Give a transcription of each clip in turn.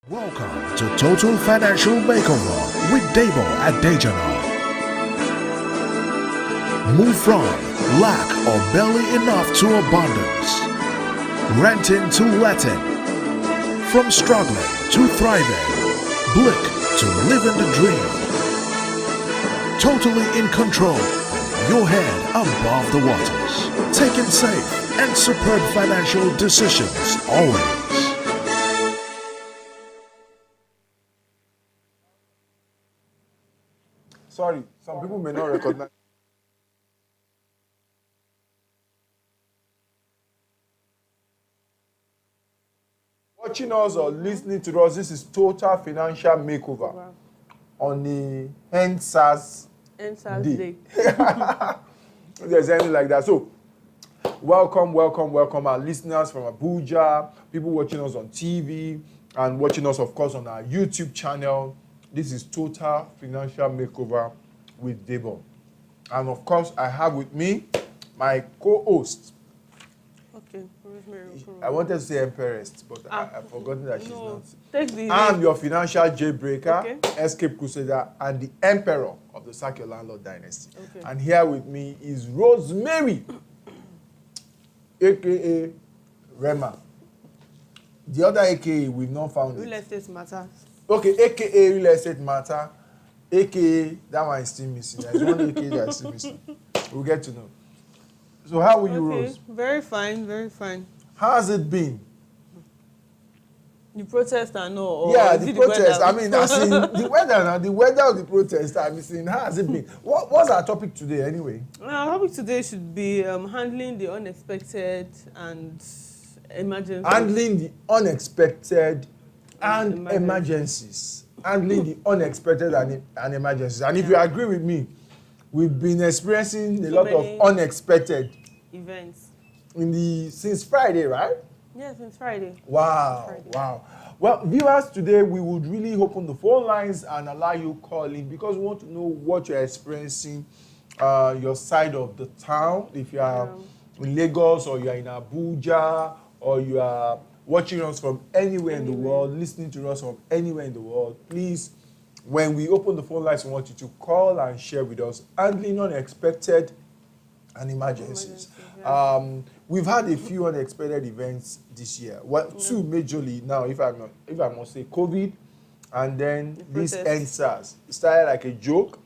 Welcome to Total Financial Makeover with Debo Adejana. Move from lack or barely enough to abundance. Renting to letting. From struggling to thriving. Blick to living the dream. Totally in control. Your head above the waters. Taking safe and superb financial decisions always. Sorry, some people may not recognize. Watching us or listening to us, this is Total Financial Makeover on the NSAS Day. If there's anything like that. So, welcome our listeners from Abuja, people watching us on TV, and watching us, of course, on our YouTube channel. This is Total Financial Makeover with Debo. And of course, I have with me my co-host. Okay, I wanted to say Empress, but I've forgotten that she's not. I'm your financial jailbreaker, escape crusader, and the emperor of the Sack Your Landlord dynasty. Okay. And here with me is Rosemary, a.k.a. Rema. The other a.k.a. we've not found Real estate matters. Okay, a.k.a. Real Estate Matter, a.k.a. that one is still missing. There's one a.k.a. that is still missing. We'll get to know. So how are you, Rose? Very fine, very fine. How has it been? The protest and all? Yeah, the protest. I mean, as in the weather now, the weather of the protest, I'm saying, how has it been? What's our topic today anyway? Our topic today should be handling the unexpected and emergencies. Handling the unexpected and emergencies. Handling the unexpected and emergencies. And if you agree with me, we've been experiencing a lot of unexpected events since Friday, right? Yeah, since Friday. Wow. Well, viewers, today we would really open the phone lines and allow you call in because we want to know what you're experiencing, your side of the town. If you are in Lagos or you are in Abuja or you are watching us from anywhere in the world, listening to us from anywhere in the world, please, when we open the phone lines, we want you to call and share with us handling unexpected and emergencies. We've had a few unexpected events this year. Well, two majorly now, if I must say, COVID, and then this NSAS. It started like a joke.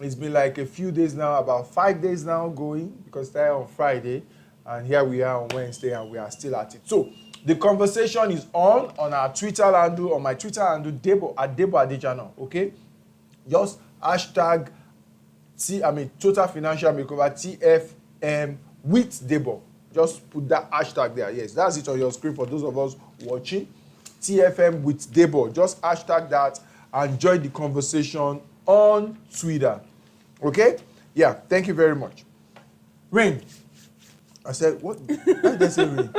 It's been like a few days now, about 5 days now going, because it started on Friday, and here we are on Wednesday, and we are still at it. So the conversation is on our Twitter handle, on my Twitter handle, Debo Adejana, okay? Just hashtag Total Financial Makeover, TFM with Debo. Just put that hashtag there. Yes, that's it on your screen for those of us watching. TFM with Debo. Just hashtag that and join the conversation on Twitter. Okay? Yeah, thank you very much. Rain. I said, what? Why did I say rain?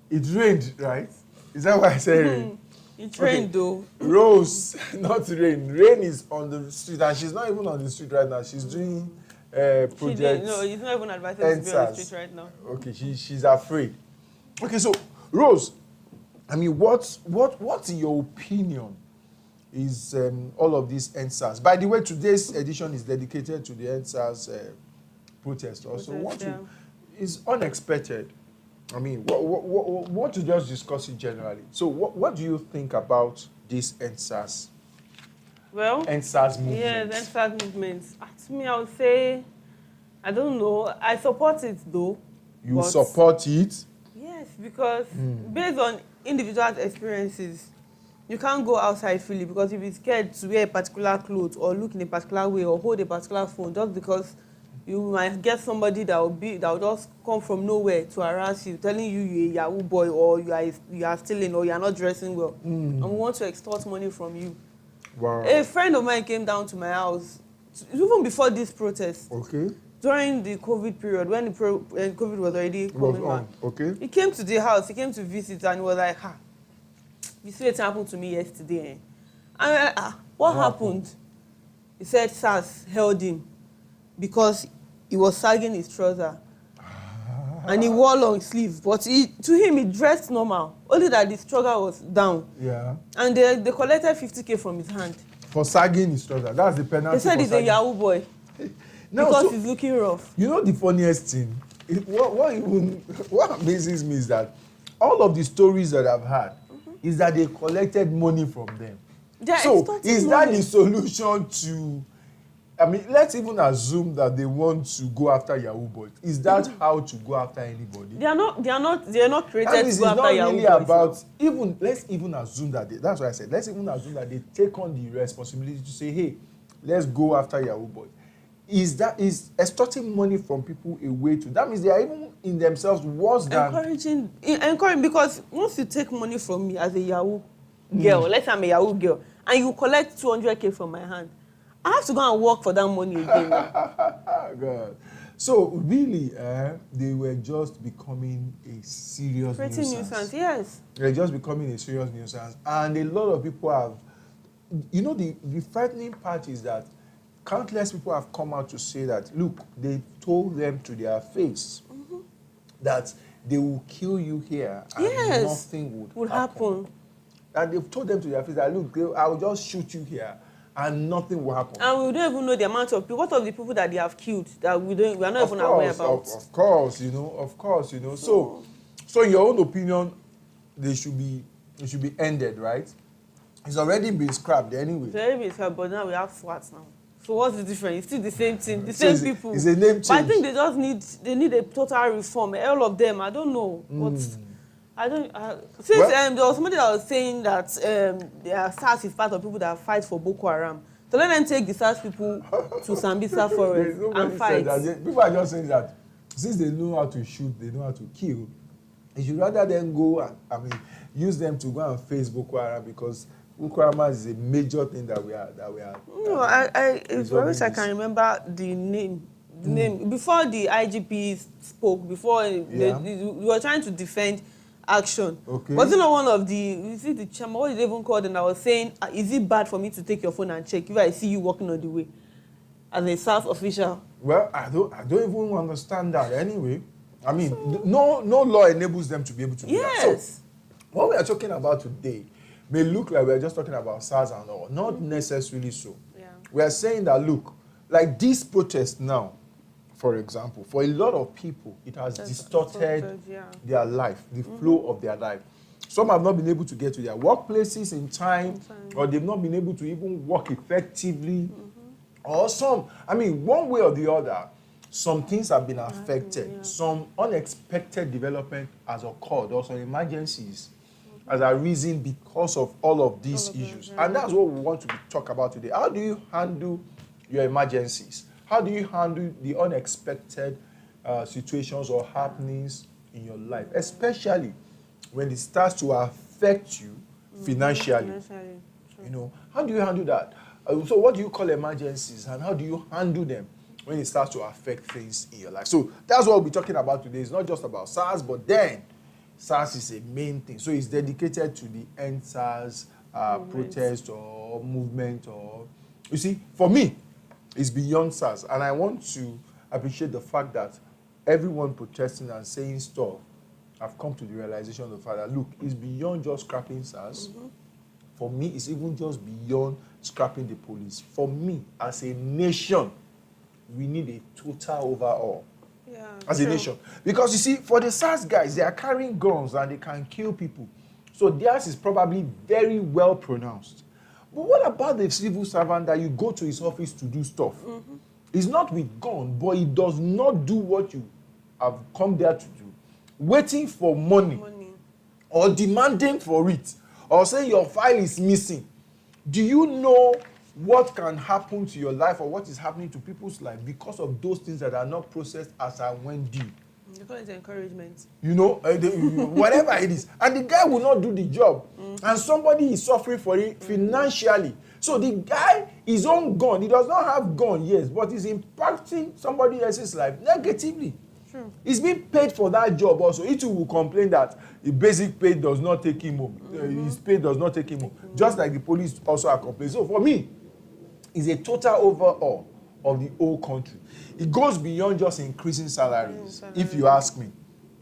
It rained, right? Is that why I said rain? It rained though. Rose, not rain. Rain is on the street, and she's not even on the street right now. She's doing project. No, it's not even advisable to be on the street right now. Okay, she's afraid. Okay, so Rose, I mean, what's in your opinion is all of these NSAS? By the way, today's edition is dedicated to the NSAS protest. Also, is unexpected. I mean, what to just discuss it generally. So, what do you think about this NSAS? Well, NSAS movement. Yes, NSAS movement. To me, I would say, I don't know. I support it though. You support it? Yes, because based on individual experiences, you can't go outside freely because if you're scared to wear a particular clothes or look in a particular way or hold a particular phone just because you might get somebody that will just come from nowhere to harass you, telling you you're a Yahoo boy or you are stealing or you are not dressing well, and we want to extort money from you. Wow. A friend of mine came down to my house even before this protest. Okay. During the COVID period, when COVID was already coming back. Okay. He came to the house. He came to visit, and he was like, you see what happened to me yesterday? And what happened? He said SARS held him because he was sagging his trouser. and he wore long sleeves. But to him, he dressed normal. Only that the struggle was down. Yeah. And they collected 50K from his hand. For sagging his trouser. That's the penalty. They said he's a Yahoo boy. No, because so, he's looking rough. You know the funniest thing? What amazes me is that all of the stories that I've had is that they collected money from them. So is that the solution to... I mean, let's even assume that they want to go after Yahoo boys. Is that how to go after anybody? They are not created to go after Yahoo really boys. Let's even assume that that's what I said. Let's even assume that they take on the responsibility to say, hey, let's go after Yahoo boys. Is extorting money from people a way to... That means they are even in themselves worse than... Encouraging, because once you take money from me as a Yahoo girl, let's say I'm a Yahoo girl, and you collect 200K from my hand, I have to go and work for that money again. God. So really, they were just becoming a serious nuisance. Yes. They're just becoming a serious nuisance. And a lot of people have... You know, the frightening part is that countless people have come out to say that, look, they told them to their face that they will kill you here and nothing would happen. And they've told them to their face that, look, I will just shoot you here and nothing will happen. And we don't even know the amount of people. What of the people that they have killed that we are not even aware about? Of course, you know. So in your own opinion, they should be ended, right? It's already been scrapped anyway. It's already been scrapped, but now we have SWAT now. So what's the difference? It's still the same thing, the same people. It's a name change. But I think they need a total reform. All of them, I don't know. There was somebody that was saying that SARS is part of people that fight for Boko Haram. So let them take the SARS people to Sambisa forest and fight. People are just saying that since they know how to shoot, they know how to kill. You should rather than go and use them to go and face Boko Haram, because Boko Haram is a major thing that we are. No, I wish I can remember the name. Before the IGP spoke, before we were trying to defend action. Okay. Wasn't one of the chairman, what did they even call them? I was saying, is it bad for me to take your phone and check if I see you walking on the way as a South official? Well, I don't even understand that anyway. I mean, no law enables them to be able to do that. So, what we are talking about today may look like we're just talking about SARS and all. Not necessarily so. Yeah. We are saying that, look, like this protest now, for example, for a lot of people, it has distorted their life, the flow of their life. Some have not been able to get to their workplaces in time, or they've not been able to even work effectively. Or some, one way or the other, some things have been affected. Yeah. Some unexpected development has occurred, or some emergencies has arisen because of all of these issues. And that's what we want to talk about today. How do you handle your emergencies? How do you handle the unexpected situations or happenings in your life, especially when it starts to affect you financially? You know, how do you handle that? So what do you call emergencies, and how do you handle them when it starts to affect things in your life? So that's what we'll be talking about today. It's not just about SARS, but then SARS is a main thing. So it's dedicated to the End SARS protest or movement. Or you see, for me, it's beyond SARS. And I want to appreciate the fact that everyone protesting and saying stuff have come to the realization of the fact that, look, it's beyond just scrapping SARS. For me, it's even just beyond scrapping the police. For me, as a nation, we need a total overhaul. As a nation. Because you see, for the SARS guys, they are carrying guns and they can kill people. So theirs is probably very well pronounced. But what about the civil servant that you go to his office to do stuff? He's not with gun, but he does not do what you have come there to do. Waiting for money. Or demanding for it. Or saying your file is missing. Do you know what can happen to your life, or what is happening to people's life because of those things that are not processed as and when due? They call it encouragement. You know, whatever it is. And the guy will not do the job. And somebody is suffering for it financially. So the guy, his own gun, he does not have gun, yes, but he's impacting somebody else's life negatively. True. He's being paid for that job also. He too will complain that the basic pay does not take him home. His pay does not take him home. Just like the police also are complaining. So for me, it's a total overhaul of the whole country. It goes beyond just increasing salaries, if you ask me.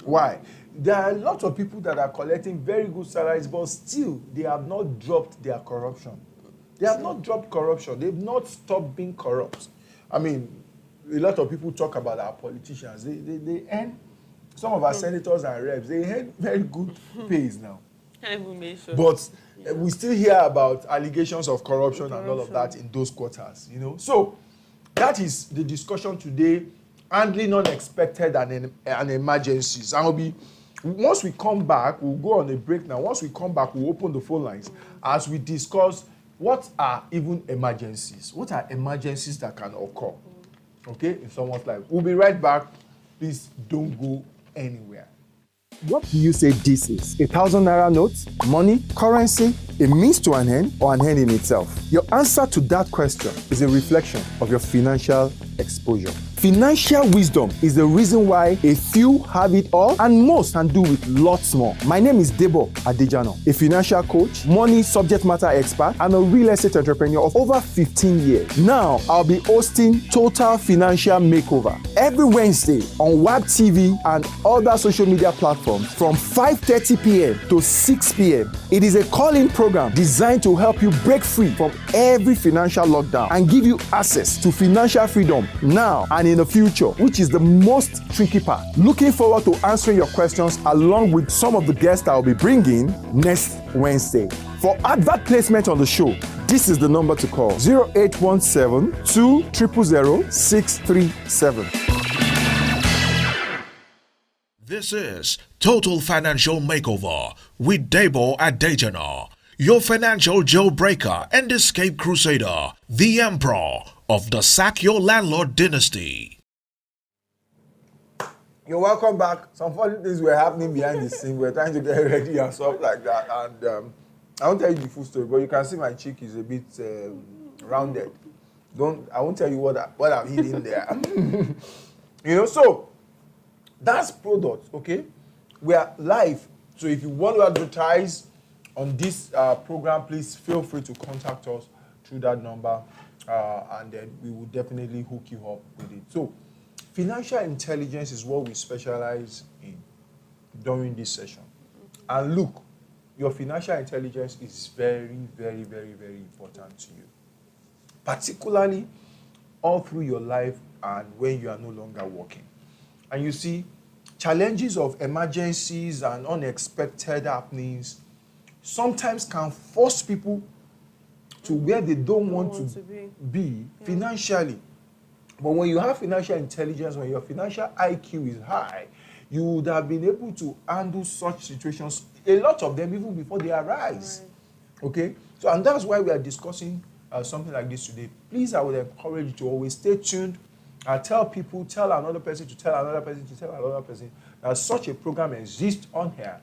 Why? There are a lot of people that are collecting very good salaries, but still they have not dropped their corruption. They have not dropped corruption. They've not stopped being corrupt. I mean, a lot of people talk about our politicians. They earn, some of our senators and reps, they earn very good pays now. But we still hear about allegations of corruption and all of that in those quarters, you know. So that is the discussion today, handling unexpected and emergencies. And once we come back, we'll go on a break now. Once we come back, we'll open the phone lines as we discuss what are even emergencies. What are emergencies that can occur, okay, in someone's life. We'll be right back. Please don't go anywhere. What do you say this is? 1,000 naira notes, money, currency, a means to an end, or an end in itself? Your answer to that question is a reflection of your financial exposure. Financial wisdom is the reason why a few have it all and most can do with lots more. My name is Debo Adejana, a financial coach, money subject matter expert, and a real estate entrepreneur of over 15 years. Now, I'll be hosting Total Financial Makeover every Wednesday on Web TV and other social media platforms from 5:30 p.m. to 6 p.m. It is a call-in program designed to help you break free from every financial lockdown and give you access to financial freedom now and in the future, which is the most tricky part. Looking forward to answering your questions along with some of the guests I will be bringing next Wednesday. For advert placement on the show, this is the number to call: 0817 200 637. This is Total Financial Makeover with Debo Adejana, your financial jailbreaker and escape crusader, the emperor of the Sack Your Landlord dynasty. You're welcome back. Some funny things were happening behind the scene. We're trying to get ready and stuff like that. And I won't tell you the full story, but you can see my cheek is a bit rounded. I won't tell you what I've hidden there. You know, so that's product, okay? We are live. So if you want to advertise on this program, please feel free to contact us through that number, and then we will definitely hook you up with it. So financial intelligence is what we specialize in during this session. And look, your financial intelligence is very, very, very, very important to you, particularly all through your life and when you are no longer working. And you see, challenges of emergencies and unexpected happenings sometimes can force people to where they don't want to be financially. But when you have financial intelligence, when your financial IQ is high, you would have been able to handle such situations, a lot of them, even before they arise. Right. Okay? So, and that's why we are discussing something like this today. Please, I would encourage you to always stay tuned. Tell people, tell another person to tell another person to tell another person that such a program exists on here,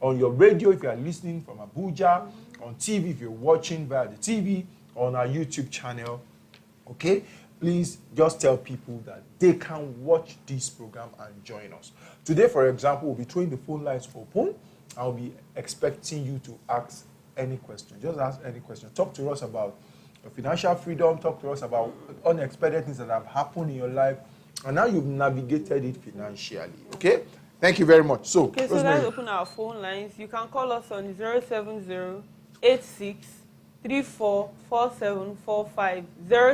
on your radio if you are listening from Abuja, on TV if you're watching via the TV, on our YouTube channel. Okay? Please just tell people that they can watch this program and join us. Today, for example, we'll be throwing the phone lines open. I'll be expecting you to ask any question. Just ask any question. Talk to us about financial freedom. Talk to us about unexpected things that have happened in your life and how you've navigated it financially. Okay? Thank you very much. So, okay, so let's open our phone lines. You can call us on 070 86 34 4745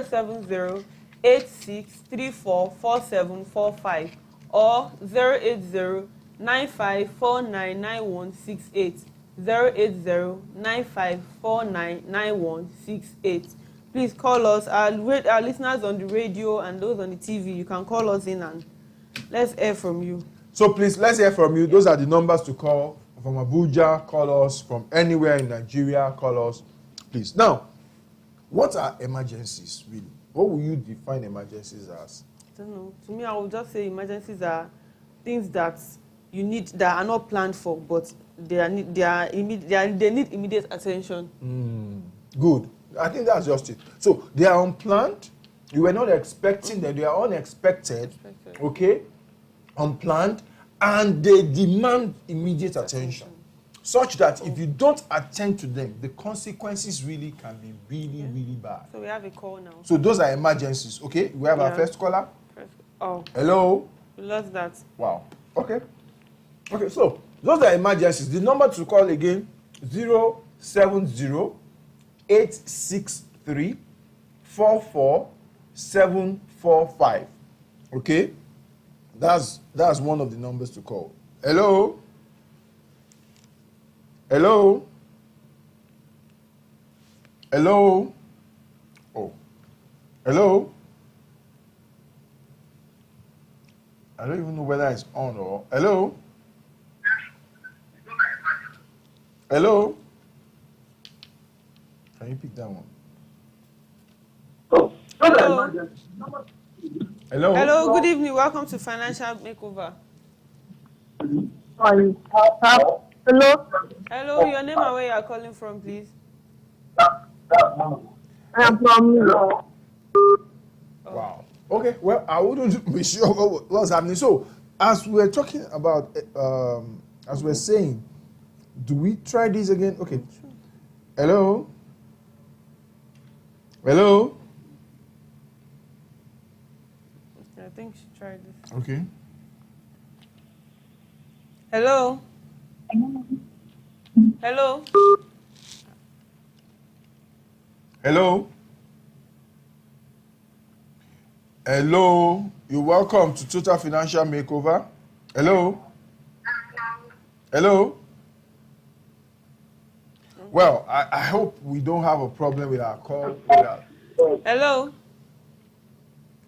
070 86 34 4745 or 080 95499168 080 95499168. Please call us. Our listeners on the radio and those on the TV, you can call us in and let's hear from you. So please, let's hear from you. Those are the numbers to call. From Abuja, call us. From anywhere in Nigeria, call us. Please. Now, what are emergencies, really? What will you define emergencies as? I don't know. To me, I would just say emergencies are things that you need that are not planned for, but they need immediate attention. Good. I think that's just it. So they are unplanned. You were not expecting them. They are unexpected. Okay? Unplanned. And they demand immediate attention. Such that if you don't attend to them, the consequences really can be really, really bad. So we have a call now. So those are emergencies. Okay? We have our first caller. Oh. Hello? We lost that. Wow. Okay. Okay, so those are emergencies. The number to call again, 070-863-44745. Okay? That's one of the numbers to call. Hello? Hello? Hello? Oh. Hello? I don't even know whether it's on or... Hello? Hello? Can you pick that one? Hello. Hello? Hello, good evening. Welcome to Financial Makeover. Hello. Hello, your name and where you are calling from, please. I am from Wow. Okay, well, I wouldn't be sure what was happening. So, as we're talking about, as we're saying, do we try this again? Okay. Hello? Hello? I think she tried this. Okay. Hello? Hello? Hello? Hello? You're welcome to Total Financial Makeover. Hello? Hello? Well, I hope we don't have a problem with our call. Hello?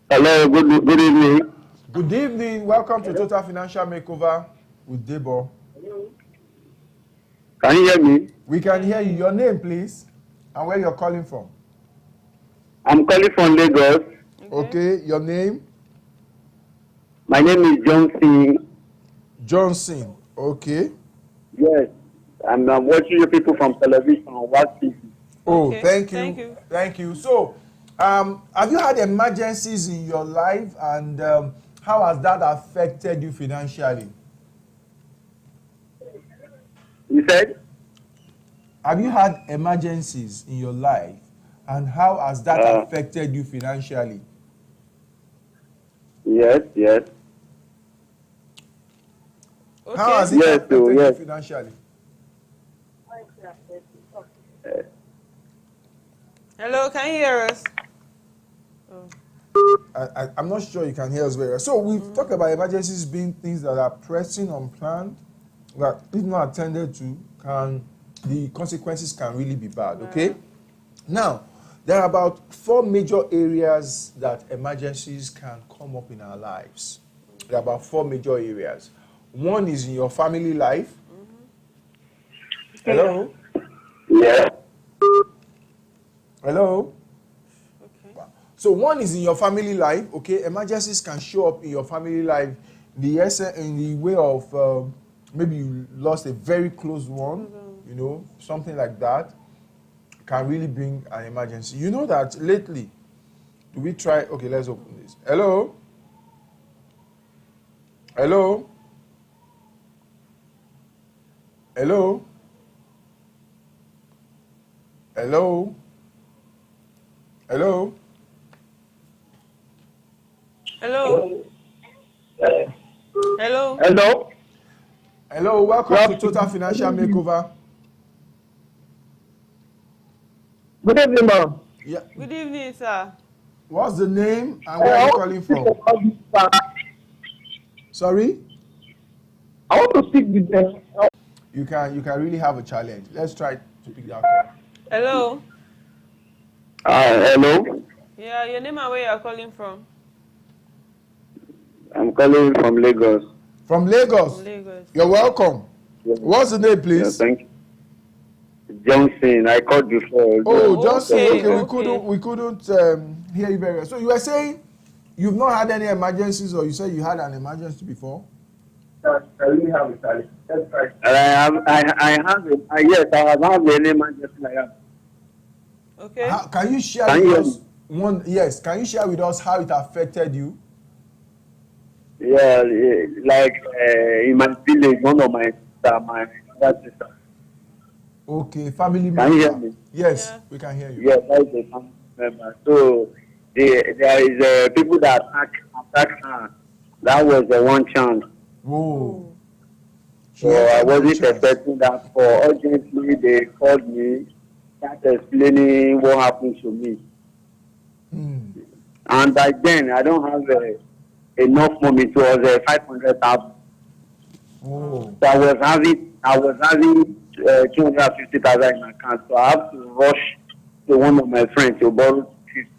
Hello, good evening. Good evening. Welcome to Total Financial Makeover with Debo. Can you hear me? We can hear you. Your name, please, and where you're calling from. I'm calling from Lagos. Okay, your name? My name is Johnson. Johnson. Okay. Yes, I'm watching you people from television on WhatsApp. Oh, Okay, thank you. thank you. Thank you. So, have you had emergencies in your life, and how has that affected you financially? You said? Have you had emergencies in your life, and how has that affected you financially? Yes. Okay. How has it affected you financially? Hello, can you hear us? I'm not sure you can hear us very well. So we've talked about emergencies being things that are pressing, unplanned, that if not attended to, the consequences can really be bad, okay? Now, there are about 4 major areas that emergencies can come up in our lives. There are about 4 major areas. One is in your family life. Hello? Yeah. Hello? Okay. So one is in your family life, okay? Emergencies can show up in your family life in the way of maybe you lost a very close one, you know, something like that can really bring an emergency. You know that lately, do we try? Okay, let's open this. Hello? Hello? Hello? Hello? Hello? Hello? Hello? Hello. Hello, welcome to Total Financial Makeover. Good evening, ma'am. Yeah. Good evening, sir. What's the name and where are you calling from? Sorry? I want to speak with them. You can really have a challenge. Let's try to pick that call. Hello? Hello. Yeah, your name and where you are calling from? I'm calling from Lagos. From Lagos. From Lagos. You're welcome. Yeah. What's the name, please? Yeah, thank you. Johnson, I called before. Oh, Johnson. Okay. We couldn't hear you very well. So you were saying you've not had any emergencies, or you said you had an emergency before? I really have a challenge. That's right. Yes, I have had any emergency like that. Okay. Can you share with us one? Yes. Can you share with us how it affected you? Yeah, like in my village, one of my sister. Okay, family member. Can you hear me? Yes, Yeah. we can hear you. Yes, that's the family member. So there is people that attack her. That was the one chance. Whoa. So I wasn't expecting that. For urgently, they called me, started explaining what happened to me. And by then, I don't have enough money. It was 500,000. Oh. So I was having 250,000 in my account. So I have to rush to one of my friends to borrow 50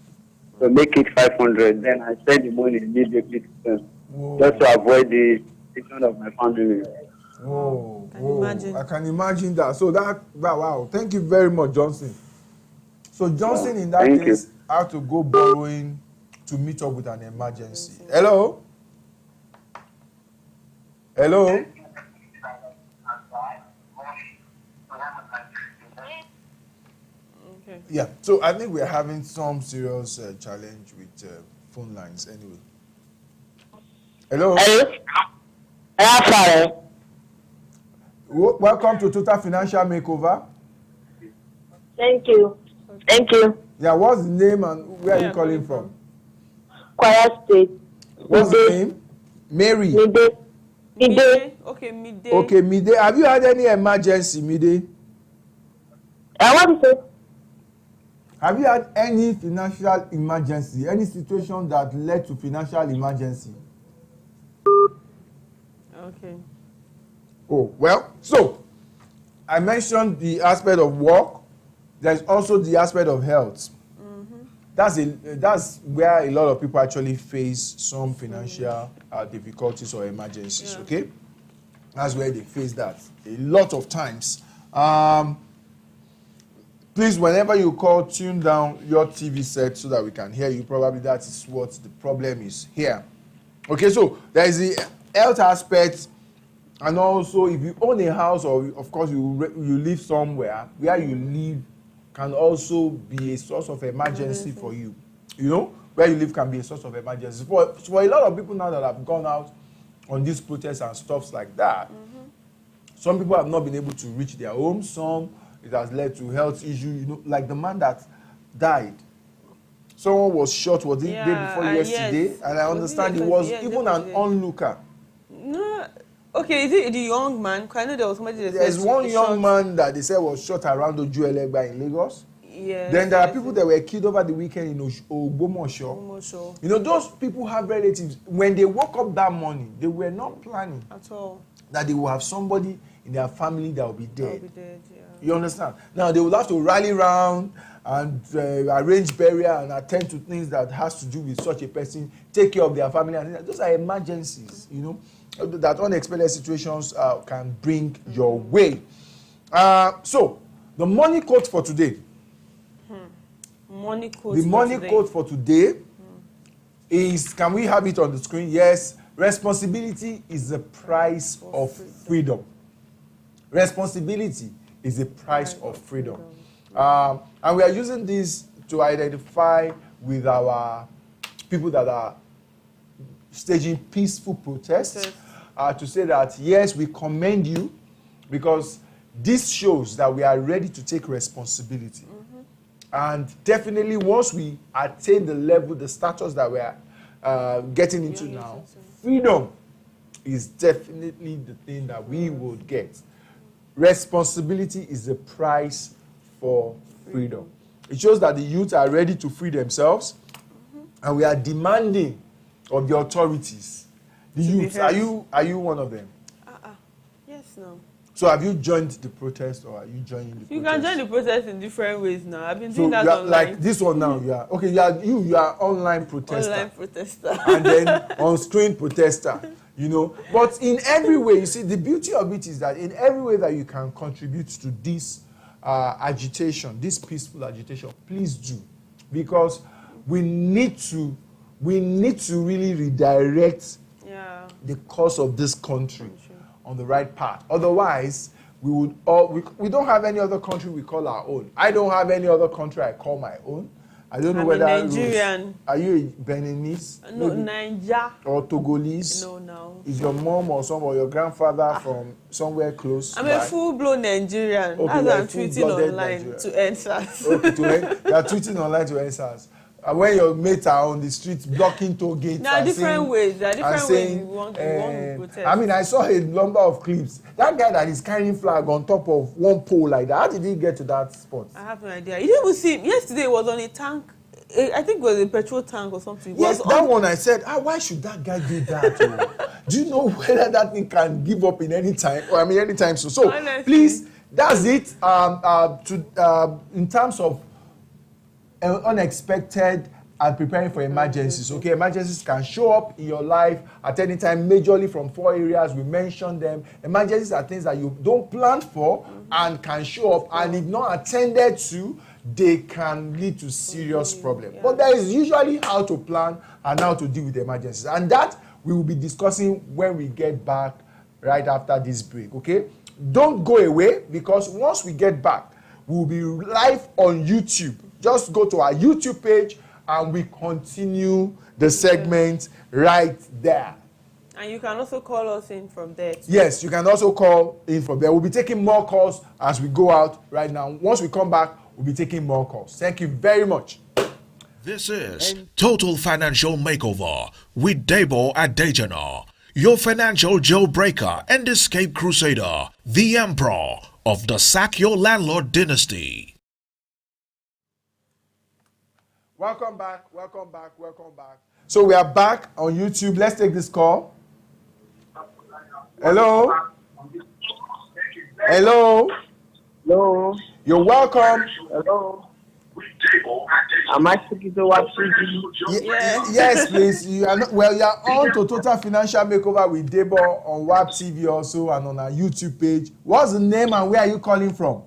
to make it 500. Then I send the money immediately to them, just to avoid the situation of my family. I can imagine that. So wow. Thank you very much, Johnson. So Johnson, in that case, had to go borrowing to meet up with an emergency. Hello? Hello? Okay. Yeah, so I think we're having some serious challenge with phone lines anyway. Hello? Hello. Welcome to Total Financial Makeover. Thank you. Yeah, what's the name and where are you calling from? Kwara State. What's the name? Mary. Midday. Okay, midday. Okay, Midday. Have you had any emergency, Midday? What is it? Have you had any financial emergency, any situation that led to financial emergency? Okay. Oh, well, so I mentioned the aspect of work. There's also the aspect of health. That's where a lot of people actually face some financial difficulties or emergencies, okay? That's where they face that a lot of times. Please, whenever you call, tune down your TV set so that we can hear you. Probably that is what the problem is here. Okay, so there is the health aspect, and also if you own a house or, of course, you live somewhere, where you live can also be a source of emergency for you. You know, where you live can be a source of emergency. For a lot of people now that have gone out on these protests and stuff like that, some people have not been able to reach their homes. Some, it has led to health issues. You know, like the man that died. Someone was shot, was it day before yesterday? Yes. And I understand he was even an onlooker. No. Okay, is it the young man? I know there was somebody that There's one young man that they said was shot around Ojuelegba in Lagos. Yeah. Then there are people that were killed over the weekend in Ogbomosho. You know, those people have relatives. When they woke up that morning, they were not planning at all that they will have somebody in their family that will be dead. Yeah. You understand? Now they will have to rally around and arrange burial and attend to things that has to do with such a person, take care of their family, and those are emergencies. You know, that unexpected situations can bring your way. So the money quote for today. Money quote. The money quote for today is, can we have it on the screen? Yes. Responsibility is the price of freedom. Responsibility is the price of freedom. And we are using this to identify with our people that are staging peaceful protests, to say that, yes, we commend you, because this shows that we are ready to take responsibility. And definitely once we attain the level, the status that we are getting into now, freedom is definitely the thing that we will get. Responsibility is the price for freedom. It shows that the youth are ready to free themselves, and we are demanding of the authorities. The youth, are you one of them? Yes, no. So have you joined the protest, or are you joining the protest? You can join the protest in different ways now. I've been doing that online. Like this one now, you are okay. You are online protester. Online protester. And then on-screen protester. You know, but in every way, you see, the beauty of it is that in every way that you can contribute to this agitation, this peaceful agitation, please do, because we need to really redirect the course of this country on the right path. Otherwise, we don't have any other country we call our own. I don't have any other country I call my own. I don't know whether Nigerian. Are you a Beninese? No, Niger. Or Togolese? No. Is your mom or your grandfather from somewhere close? I'm a full-blown Nigerian. Okay, as I'm tweeting online to answers. Okay, you are tweeting online to answers. when your mates are on the streets blocking toll gates. There are different ways. There are different ways you want to protest. I mean, I saw a number of clips. That guy that is carrying flag on top of one pole like that, how did he get to that spot? I have no idea. You didn't even see him. Yesterday it was on a tank. I think it was a petrol tank or something. Yes, that one I said, why should that guy do that? Do you know whether that thing can give up in any time? Or I mean, anytime soon. So honestly, please, that's it. In terms of unexpected and preparing for emergencies. Okay, emergencies can show up in your life at any time, majorly from 4 areas. We mentioned them. Emergencies are things that you don't plan for and can show up, and if not attended to, they can lead to serious problems. But there is usually how to plan and how to deal with emergencies, and that we will be discussing when we get back right after this break. Okay, don't go away, because once we get back, we will be live on YouTube. Just go to our YouTube page and we continue the segment right there. And you can also call us in from there too. Yes, you can also call in from there. We'll be taking more calls as we go out right now. Once we come back, we'll be taking more calls. Thank you very much. This is Total Financial Makeover with Debo Adejana, your financial jailbreaker and escape crusader, the emperor of the Sack Your Landlord dynasty. Welcome back. So we are back on YouTube. Let's take this call. Hello? Hello? Hello. You're welcome. Hello. Am I speaking to what? Yes, please. You are not, well, you are on to Total Financial Makeover with Debo on WAP TV also and on our YouTube page. What's the name and where are you calling from?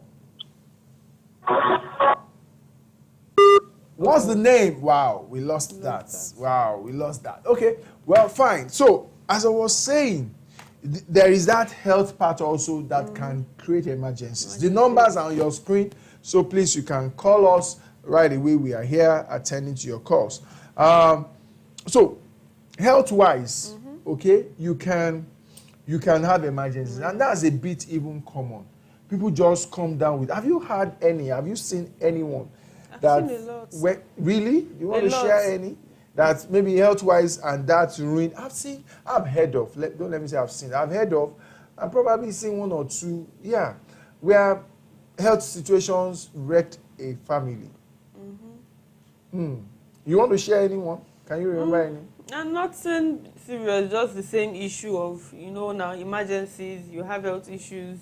What's the name? Wow, we lost that. Wow, we lost that. Okay, well, fine. So, as I was saying, there is that health part also that can create emergencies. The numbers are on your screen, so please, you can call us right away. We are here attending to your calls. So, health-wise, okay, you can have emergencies, and that's a bit even common. People just come down with. Have you had any? Have you seen anyone? I've seen a lot. Really? You want to share any? That maybe health-wise and that's ruined? I've heard of, don't let me say I've seen, I've heard of, and probably seen one or two, where health situations wrecked a family. You want to share anyone? Can you remember any? And nothing serious, just the same issue of, now emergencies, you have health issues.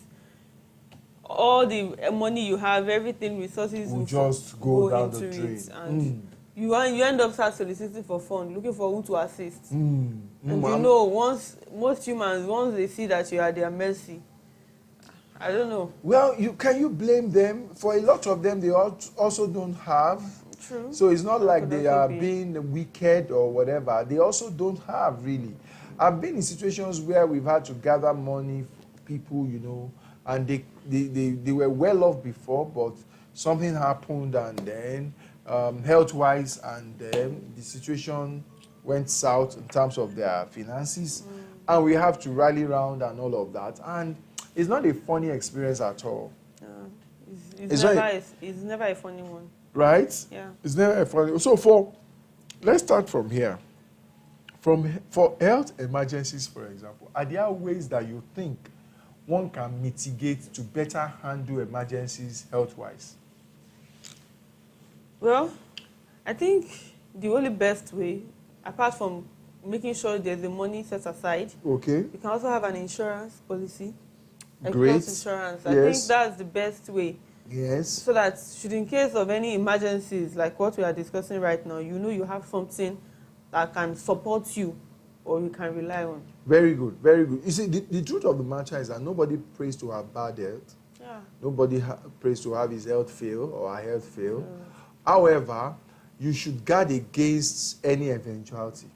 All the money you have, everything, resources will just go down the into drain. it, and you end up soliciting for fund, looking for who to assist. And once most humans, once they see that you are at their mercy, I don't know. Well, can you blame them? For a lot of them, they also don't have. True. So it's not like they are being wicked or whatever. They also don't have, really. I've been in situations where we've had to gather money for people, and they were well off before, but something happened, and then health-wise, and then the situation went south in terms of their finances, and we have to rally around and all of that, and it's not a funny experience at all. It's never a funny one. Right? Yeah. It's never a funny. So let's start from here. For health emergencies, for example, are there ways that you think one can mitigate to better handle emergencies health-wise? Well, I think the only best way, apart from making sure there's the money set aside, okay, you can also have an insurance policy. Great. Health insurance. I Yes. think that's the best way. Yes. So that should, in case of any emergencies like what we are discussing right now, you have something that can support you or you can rely on. Very good, very good. You see, the truth of the matter is that nobody prays to have bad health. Yeah. Nobody prays to have his health fail or her health fail. However, you should guard against any eventuality.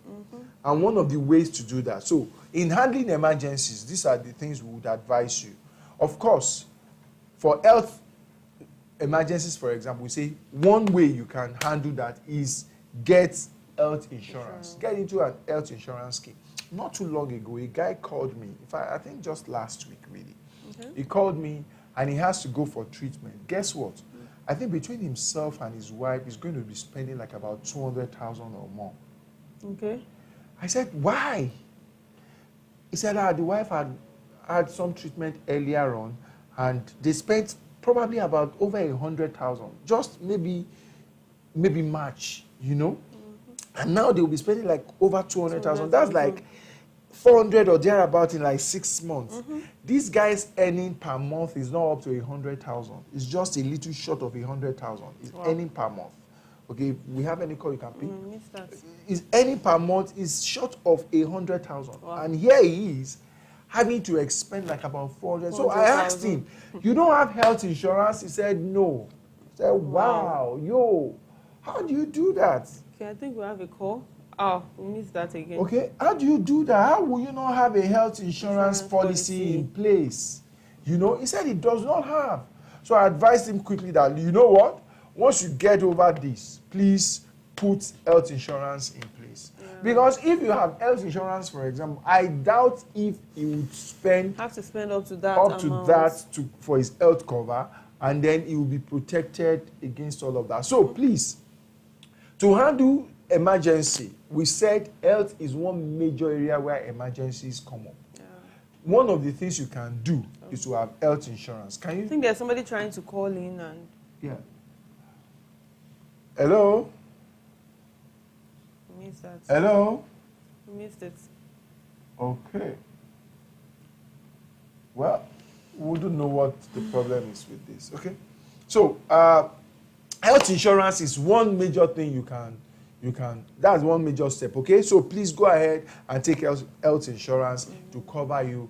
And one of the ways to do that, so in handling emergencies, these are the things we would advise you. Of course, for health emergencies, for example, we say one way you can handle that is get health insurance. Get into an health insurance scheme. Not too long ago, a guy called me. In fact, I think just last week, really. He called me and he has to go for treatment. Guess what? I think between himself and his wife, he's going to be spending like about 200,000 or more. Okay. I said, why? He said, the wife had some treatment earlier on, and they spent probably about over 100,000, just maybe March, you know? And now they'll be spending like over 200,000. That's like 400 or thereabout in like 6 months. This guy's earning per month is not up to 100,000. It's just a little short of 100,000. He's earning per month. Okay, we have any call you can pick? His earning per month is short of 100,000. Wow. And here he is having to expend like about 400. So I asked him, you don't have health insurance? He said, no. I said, wow, yo, how do you do that? Okay, I think we have a call. Oh, we missed that again. Okay, how do you do that? How will you not have a health insurance policy in place? You know, he said he does not have. So I advised him quickly that, you know what? Once you get over this, please put health insurance in place. Yeah. Because if you have health insurance, for example, I doubt if he would have to spend up to that for his health cover, and then he will be protected against all of that. So please, to handle emergency, we said health is one major area where emergencies come up. Yeah. One of the things you can do is to have health insurance. Can you? I think there's somebody trying to call in and. Yeah. Hello? We missed that. Hello? We missed it. Okay. Well, we don't know what the problem is with this. Okay? So, health insurance is one major thing you can, that's one major step, okay? So please go ahead and take health insurance to cover you.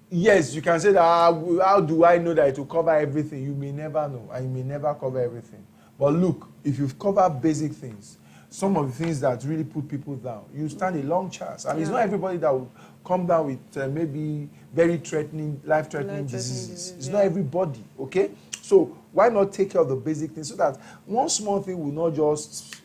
Yes, you can say that, how do I know that it will cover everything? You may never know, and you may never cover everything. But look, if you've covered basic things, some of the things that really put people down, you stand a long chance. I mean, it's not everybody that will come down with maybe very threatening, life-threatening diseases. It's not everybody, okay? So why not take care of the basic things so that one small thing will not just,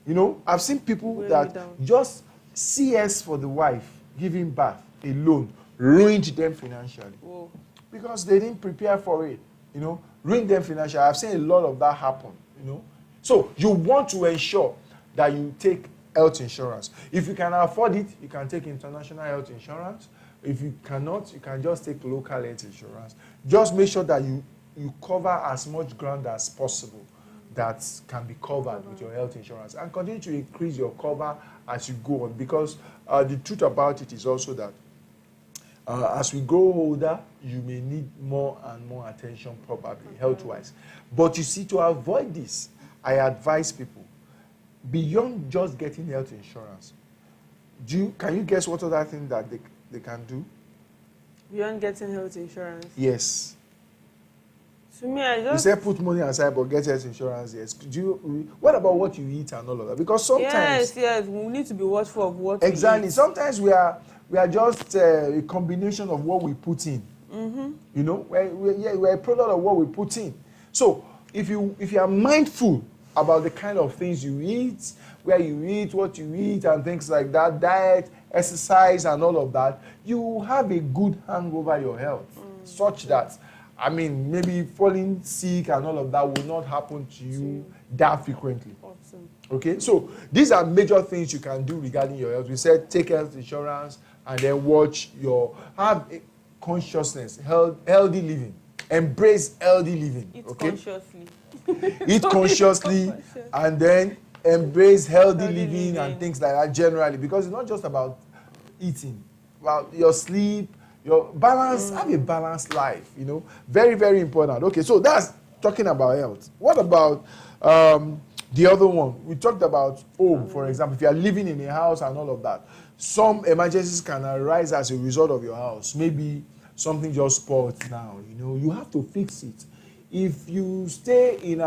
you know, I've seen people that just CS for the wife giving birth alone ruined them financially. Whoa. Because they didn't prepare for it, you know, ruined them financially. I've seen a lot of that happen, you know. So you want to ensure that you take health insurance. If you can afford it, you can take international health insurance. If you cannot, you can just take local health insurance. Just make sure that you cover as much ground as possible that can be covered with your health insurance, and continue to increase your cover as you go on, because the truth about it is also that as we grow older, you may need more and more attention, probably health-wise. But you see, to avoid this, I advise people, beyond just getting health insurance, can you guess what other thing that they can do? Beyond getting health insurance? Yes. To me, I just... You said put money aside but get health insurance, yes. What about what you eat and all of that? Because sometimes... Yes, we need to be watchful of what exactly. we eat. Sometimes we are just a combination of what we put in. You know, we're a product of what we put in. So if you are mindful about the kind of things you eat, where you eat, what you eat, and things like that, diet, exercise, and all of that, you have a good hang over your health, such that, I mean, maybe falling sick and all of that will not happen to you that frequently. Awesome. Okay, so these are major things you can do regarding your health. We said take health insurance, and then have a consciousness, healthy living. Embrace healthy living. Eat consciously. Eat consciously, and then embrace healthy living and things like that generally, because it's not just about eating. Well, your sleep, your balance, have a balanced life, you know. Very, very important. Okay, so that's talking about health. What about the other one? We talked about home, for example. If you are living in a house and all of that, some emergencies can arise as a result of your house. Maybe something just spoiled now, you know. You have to fix it. If you stay in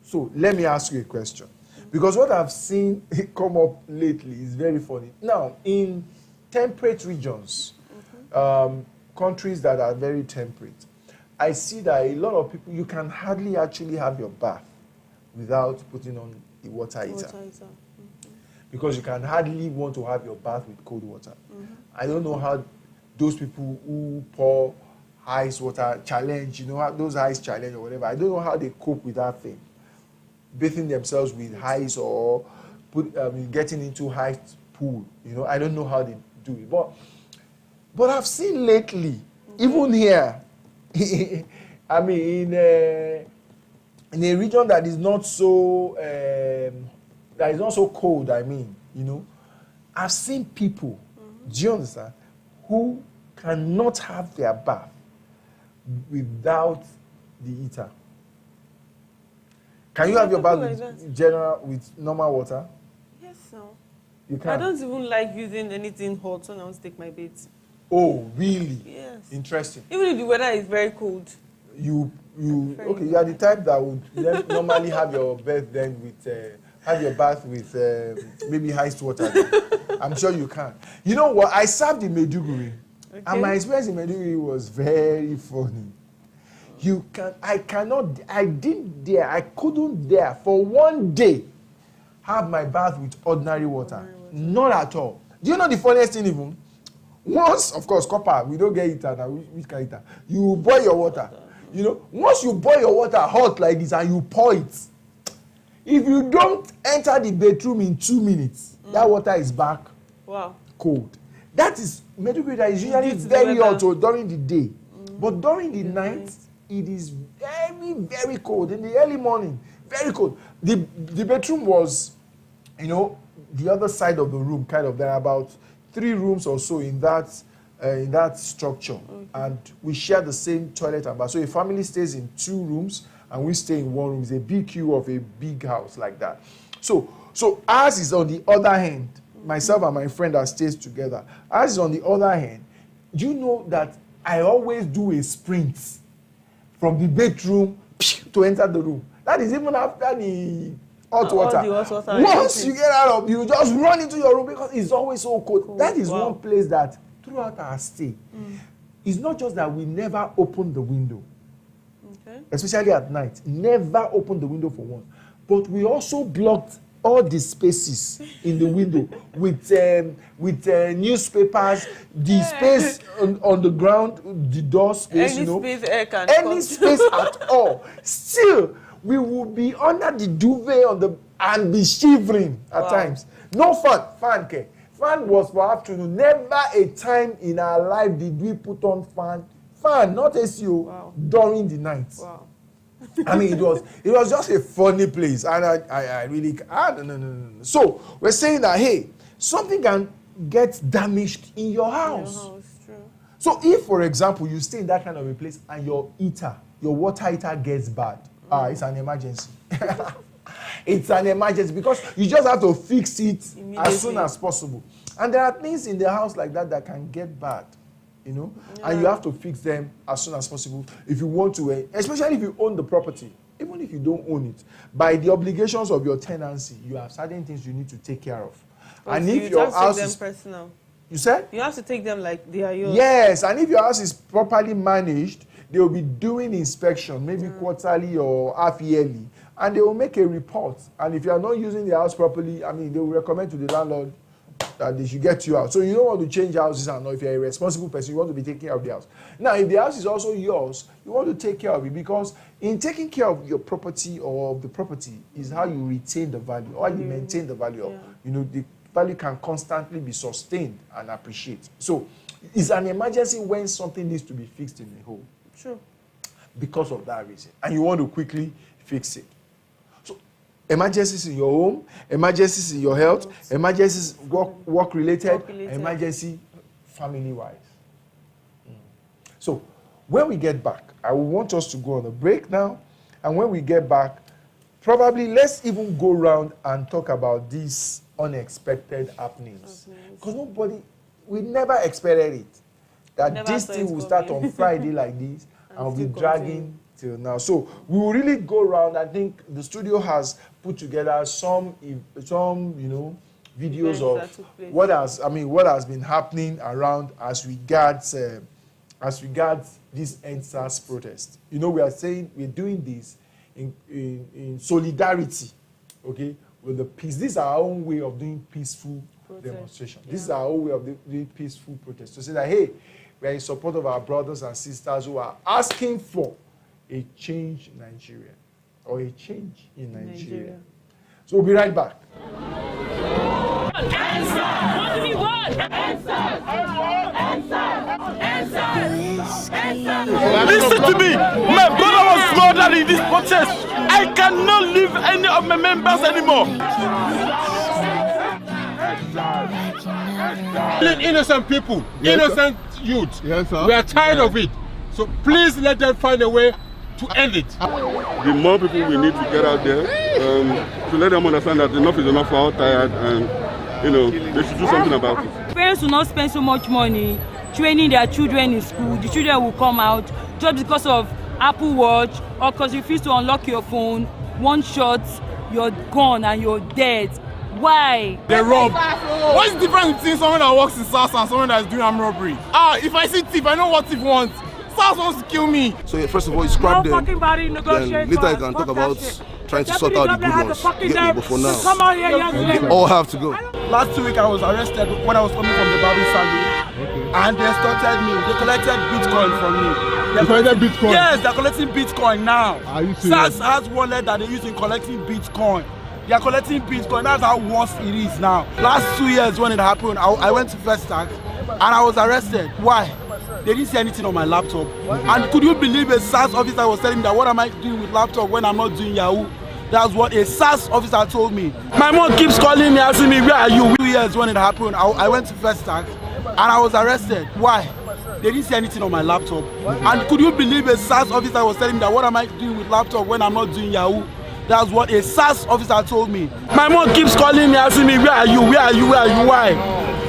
so let me ask you a question. Because what I've seen come up lately is very funny. Now, in temperate regions, countries that are very temperate, I see that a lot of people, you can hardly actually have your bath without putting on a water heater. Because you can hardly want to have your bath with cold water. I don't know how those people who pour ice water challenge, those ice challenge or whatever. I don't know how they cope with that thing. Bathing themselves with ice or getting into ice pool. I don't know how they do it. But I've seen lately, even here, I mean, in a region that is not so cold, I've seen people, do you understand, who cannot have their bath without the heater. Can you have your bath with normal water? Yes, sir. You can. I don't even like using anything hot when I want to take my bath. Oh, really? Yes. Interesting. Even if the weather is very cold. You are the type that would normally have your bath then with maybe iced water. I'm sure you can. You know what? I served in Maiduguri, and my experience in Maiduguri was very funny. I couldn't dare for one day have my bath with ordinary water. Not at all. Do you know the funniest thing even? Once, of course, copper, we don't get heater now. Which kind of heater? You boil your water. Once you boil your water hot like this and you pour it, if you don't enter the bedroom in 2 minutes, that water is back cold. That is, Maiduguri is usually very hot during the day. But during the night, it is very, very cold. In the early morning, very cold. The bedroom was, the other side of the room, kind of. There are about 3 rooms or so in that structure. Okay. And we share the same toilet and bath. So a family stays in 2 rooms and we stay in 1 room. It's a big queue of a big house like that. So ours is on the other hand. Myself and my friend that stays together. Ours is on the other hand. Do you know that I always do a sprint from the bedroom to enter the room? That is even after the hot water. Once you get out of, you just run into your room because it's always so cold. That is one place that throughout our stay, it's not just that we never open the window, especially at night, never open the window for one, but we also blocked all the spaces in the window with newspapers, the space on the ground, the door space, any space at all. Still, we will be under the duvet and be shivering at times. No fan care. Fan was for afternoon. Never a time in our life did we put on fan, not SEO, during the night. Wow. I mean, it was just a funny place, and I really no. So we're saying that, hey, something can get damaged in your house. True. So if, for example, you stay in that kind of a place and your water heater gets bad, it's an emergency. It's an emergency because you just have to fix it as soon as possible. And there are things in the house like that can get bad. And you have to fix them as soon as possible if you want to, especially if you own the property. Even if you don't own it, by the obligations of your tenancy, you have certain things you need to take care of. But and if your house is personal, you said you have to take them like they are yours. Yes, and if your house is properly managed, they will be doing inspection, maybe quarterly or half yearly, and they will make a report. And if you are not using the house properly, they will recommend to the landlord that they should get you out. So you don't want to change houses and if you're a responsible person, you want to be taking care of the house. Now, if the house is also yours, you want to take care of it because in taking care of your property or of the property is how you retain the value or you maintain the value. The value can constantly be sustained and appreciated. So it's an emergency when something needs to be fixed in the home. True. Because of that reason. And you want to quickly fix it. Emergencies in your home, emergencies in your health, emergencies work-related, emergency family-wise. So when we get back, I want us to go on a break now. And when we get back, probably let's even go around and talk about these unexpected happenings. Because we never expected it. That this thing will start on Friday like this and will be dragging till now. So we will really go around. I think the studio has put together some videos of what has been happening around as regards this EndSARS protest. We are saying we're doing this in solidarity, with the peace. This is our own way of doing peaceful demonstration. This is our own way of doing peaceful protest. To say that, hey, We are in support of our brothers and sisters who are asking for a change in Nigeria, or a change in Nigeria. So we'll be right back. Listen to me. My brother was murdered in this protest. I cannot leave any of my members anymore. Innocent people, innocent youth. Yes, sir. We are tired of it. So please let them find a way to end it. The more people we need to get out there to let them understand that enough is enough, we're all tired, and they should do something about it. Parents will not spend so much money training their children in school. The children will come out just because of Apple Watch or because you refuse to unlock your phone. One shot, you're gone and you're dead. Why? They rob. What's the difference between someone that works in SARS and someone that is doing armed robbery? If I see thief, I know what thief wants. SARS wants to kill me. So first of all, you scrap them. Then later you can talk about trying to sort out the good ones. Get me, but for now, we all have to go. Last 2 weeks I was arrested when I was coming from the Bible salon, and they extorted me. They collected Bitcoin from me. They collected Bitcoin? Yes, they're collecting Bitcoin now. Are you serious? SARS has wallet that they use in collecting Bitcoin. They are collecting Bitcoin. That's how worse it is now. Last 2 years when it happened, I went to First Tax and I was arrested. Why? They didn't see anything on my laptop. And could you believe a SARS officer was telling me that what am I doing with laptop when I'm not doing Yahoo? That's what a SARS officer told me. My mom keeps calling me, asking me, where are you? 2 years when it happened, I went to First Tax and I was arrested. Why? They didn't see anything on my laptop. And could you believe a SARS officer was telling me that what am I doing with laptop when I'm not doing Yahoo? That's what a SARS officer told me. My mom keeps calling me, asking me, where are you? Where are you? Where are you? Why?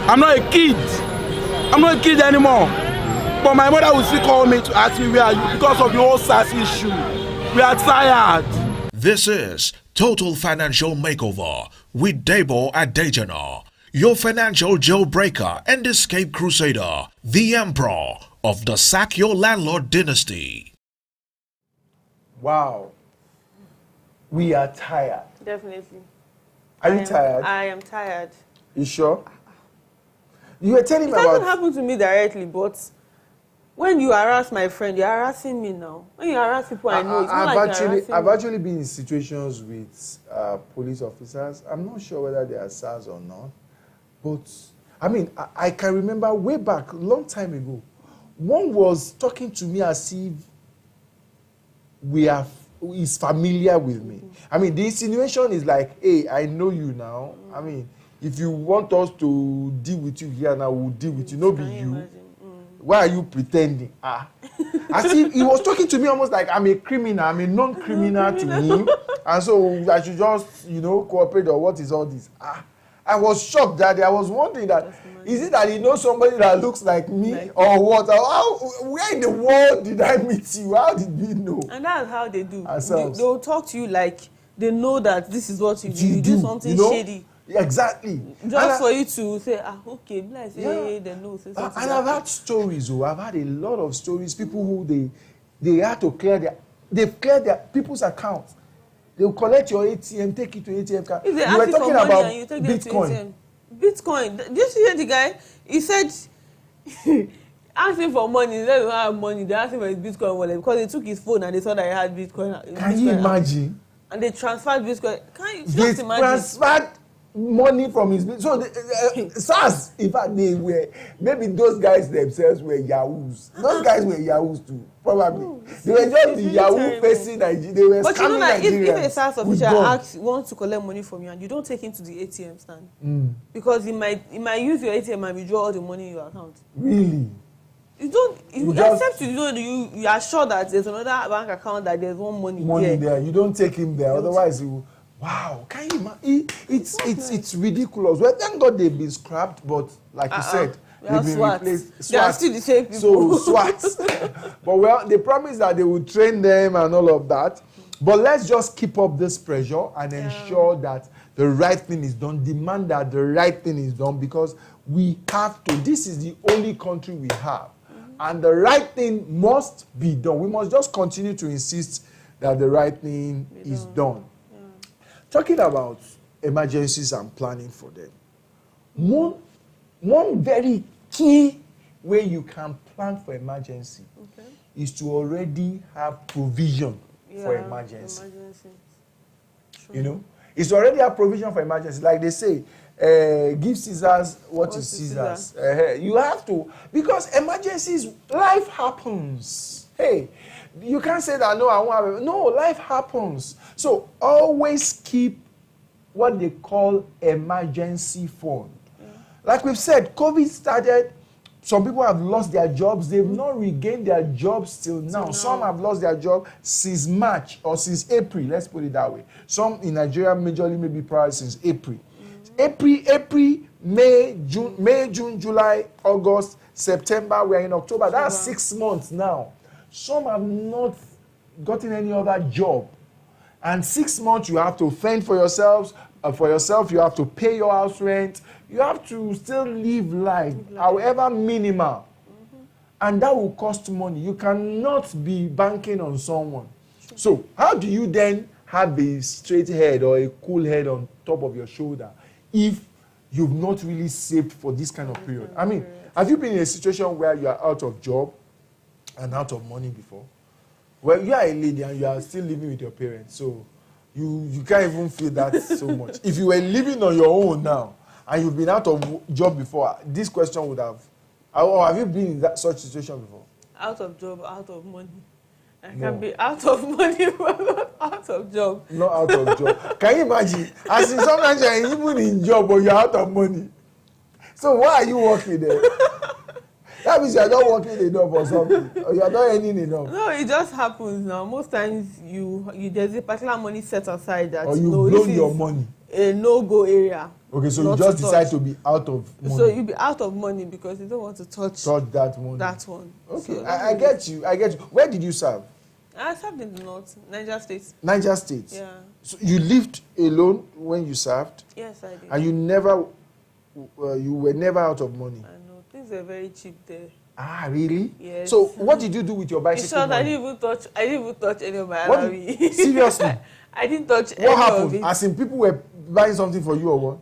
I'm not a kid. I'm not a kid anymore. But my mother will still call me to ask me, where are you? Because of the whole SARS issue. We are tired. This is Total Financial Makeover with Debo Adejana, your financial jailbreaker and escape crusader, the emperor of the Sack Your Landlord dynasty. Wow. We are tired. Definitely. Are you tired? I am tired. You sure? You were telling me about... It doesn't happen to me directly, but when you harass my friend, you're harassing me now. When you harass people I know, it's not like you're harassing I've actually been in situations with police officers. I'm not sure whether they are SARS or not. But, I mean, I can remember way back, a long time ago, one was talking to me as if is familiar with me. I mean, the insinuation is like, hey, I know you now. I mean, if you want us to deal with you here now, we'll deal with you. No, be you. Why are you pretending? As if he was talking to me almost like I'm a criminal, I'm a non-criminal to him. And so I should just, cooperate, or what is all this? I was shocked that I was wondering that, is it that he knows somebody that looks like me or what? Where in the world did I meet you? How did we know? And that's how they do. They'll talk to you like they know that this is what you do. You do something shady. Exactly. Just for you to say, okay, let's say they know. Say something. And I've had stories, I've had a lot of stories, people who they had to clear they've cleared their people's accounts. They'll collect your ATM, take it to ATM card. If they you were talking about Bitcoin. Bitcoin. Did you see the guy? He said, asking for money. They don't have money. They asked him for his Bitcoin wallet because they took his phone and they saw that he had Bitcoin. Can you imagine? And they transferred Bitcoin. Can you just imagine? They transferred money from his so SARS, in fact, maybe those guys themselves were yahoos. Those guys were yahoos too, probably. They were just the Yahoo facing Nigeria. They were scamming Nigerians. If a SARS official wants to collect money from you and you don't take him to the ATM stand, because he might use your ATM and withdraw all the money in your account. Really? Except you are sure that there's another bank account that there's money there. You don't take him there, otherwise you will. Wow, can you imagine? It's ridiculous. Well, thank God they've been scrapped, but like you said, they've been replaced. They are still the same people. So SWAT. But they promise that they will train them and all of that. But let's just keep up this pressure and ensure that the right thing is done. Demand that the right thing is done, because we have to. This is the only country we have. And the right thing must be done. We must just continue to insist that the right thing is done. Talking about emergencies and planning for them, one very key way you can plan for emergency is to already have provision for emergency. You know, it's already a provision for emergency. Like they say, give Caesars what is Caesar's. You have to, because emergencies, life happens. Hey, you can't say that, no, I won't have. No, life happens. So always keep what they call emergency fund. Like we've said, COVID started. Some people have lost their jobs. They've not regained their jobs till now. Some have lost their job since March or since April. Let's put it that way. Some in Nigeria majorly maybe probably since April. April, May, June, July, August, September. We are in October. That's 6 months now. Some have not gotten any other job. And 6 months you have to fend for yourselves. You have to pay your house rent. You have to still live life, however minimal. And that will cost money. You cannot be banking on someone. So how do you then have a straight head or a cool head on top of your shoulder if you've not really saved for this kind of period? I mean, have you been in a situation where you are out of job and out of money before? Well, you are a lady and you are still living with your parents, so you can't even feel that so much. If you were living on your own now and you've been out of job before, this question would have, or have you been in that such situation before? Out of job, out of money. I can be out of money, but not out of job. Not out of job. Can you imagine? As in sometimes you're even in job, but you're out of money. So why are you working there? That means you're not working enough or something, or you're not earning enough. No, it just happens now. Most times you there's a particular money set aside that or you've blown your money. A no-go area. Okay, so you just decide to be out of money. So you'll be out of money because you don't want to touch that money. That one. Okay, So I get you. Where did you serve? I served in the north, Niger State. Niger State? Yeah. So you lived alone when you served? Yes, I did. And you were never out of money? I know. Things are very cheap there. Ah, really? Yes. So what did you do with your bicycle money? I didn't even touch any of my alawi. Seriously? I didn't touch any What happened? of it. As in people were buying something for you or what?